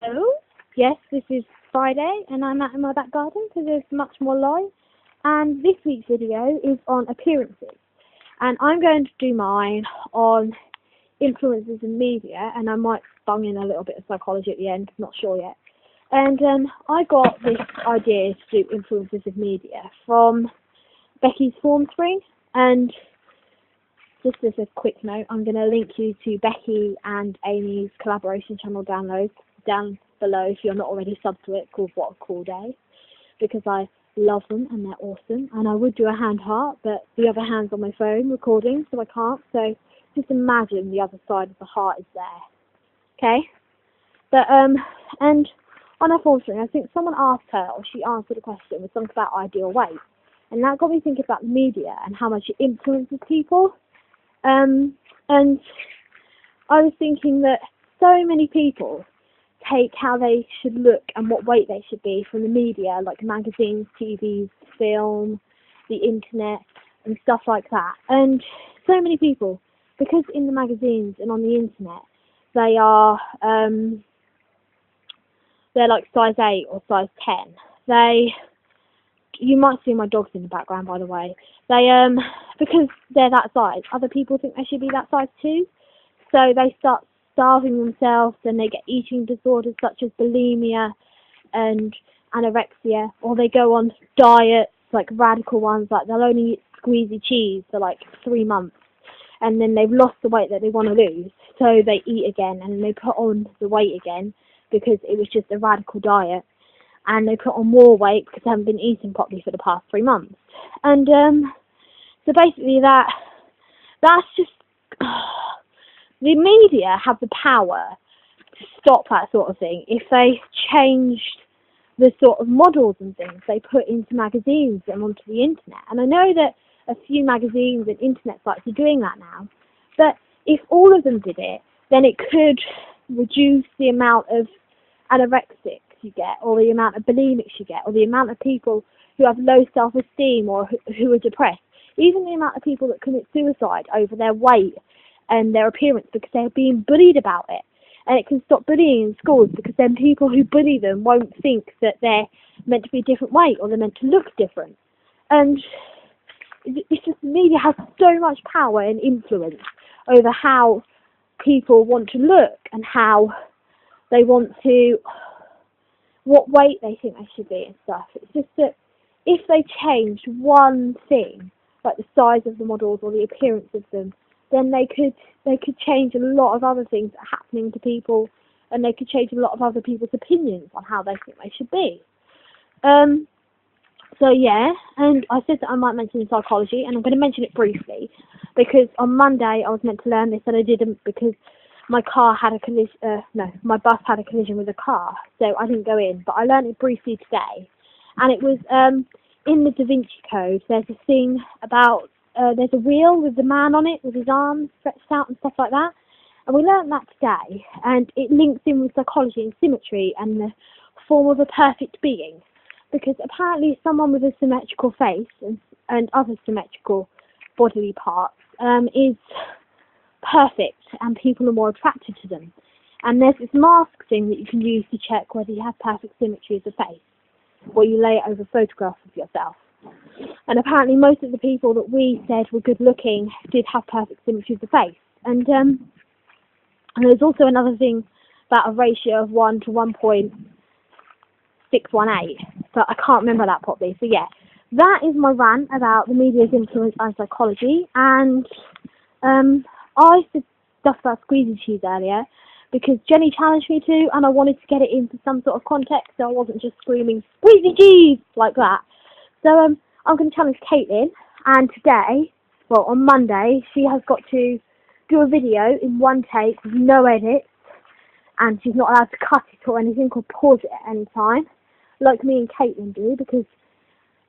Hello. Yes, this is Friday and I'm out in my back garden because there's much more light. And this week's video is on appearances. And I'm going to do mine on influences in media, and I might bung in a little bit of psychology at the end, not sure yet. And I got this idea to do influences of media from Becky's Form Spring. And just as a quick note, I'm going to link you to Becky and Amy's collaboration channel down below if you're not already subbed to it, called What a Cool Day, because I love them and they're awesome. And I would do a hand heart, but the other hand's on my phone recording, so I can't. So just imagine the other side of the heart is there. Okay? But and on her form string, I think someone asked her, or she answered a question with something about ideal weight, and that got me thinking about the media and how much it influences people. And I was thinking that so many people take how they should look and what weight they should be from the media, like magazines, TVs, film, the internet, and stuff like that. And so many people, because in the magazines and on the internet, they are they're like size 8 or size 10. You might see my dogs in the background, by the way. Because they're that size, other people think they should be that size too. So they start starving themselves, and they get eating disorders such as bulimia and anorexia, or they go on diets, like radical ones, like they'll only eat squeezy cheese for like 3 months, and then they've lost the weight that they want to lose, so they eat again, and they put on the weight again because it was just a radical diet, and they put on more weight because they haven't been eating properly for the past 3 months. And so basically that's just the media have the power to stop that sort of thing if they changed the sort of models and things they put into magazines and onto the internet. And I know that a few magazines and internet sites are doing that now, but if all of them did it, then it could reduce the amount of anorexics you get, or the amount of bulimics you get, or the amount of people who have low self-esteem or who are depressed, even the amount of people that commit suicide over their weight and their appearance because they're being bullied about it. And it can stop bullying in schools, because then people who bully them won't think that they're meant to be a different weight or they're meant to look different. And it's just, media has so much power and influence over how people want to look and how they want to, what weight they think they should be and stuff. It's just that if they changed one thing, like the size of the models or the appearance of them, then they could change a lot of other things that are happening to people, and they could change a lot of other people's opinions on how they think they should be. So yeah, and I said that I might mention psychology, and I'm going to mention it briefly, because on Monday I was meant to learn this and I didn't, because my car had a collision, my bus had a collision with a car, so I didn't go in, but I learned it briefly today. And it was, in the Da Vinci Code, there's a thing about, there's a wheel with the man on it, with his arms stretched out and stuff like that. And we learnt that today, and it links in with psychology and symmetry and the form of a perfect being. Because apparently someone with a symmetrical face and other symmetrical bodily parts is perfect, and people are more attracted to them. And there's this mask thing that you can use to check whether you have perfect symmetry of the face, where you lay it over photographs of yourself. And apparently most of the people that we said were good looking did have perfect symmetry of the face. And there's also another thing about a ratio of 1 to 1.618, but I can't remember that properly. So yeah, that is my rant about the media's influence on psychology. And I said stuff about squeezy cheese earlier because Jenny challenged me to, and I wanted to get it into some sort of context, so I wasn't just screaming squeezy cheese like that. So I'm going to challenge Caitlin, and today, well on Monday, she has got to do a video in one take with no edits, and she's not allowed to cut it or anything or pause it at any time, like me and Caitlin do, because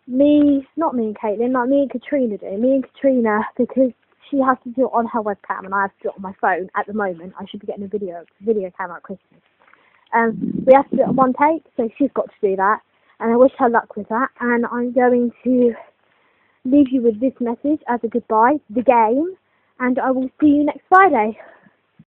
not me and Caitlin, like me and Katrina do. Me and Katrina, because she has to do it on her webcam and I have to do it on my phone at the moment. I should be getting a video camera at Christmas. We have to do it in one take, so she's got to do that. And I wish her luck with that. And I'm going to leave you with this message as a goodbye, the game. And I will see you next Friday.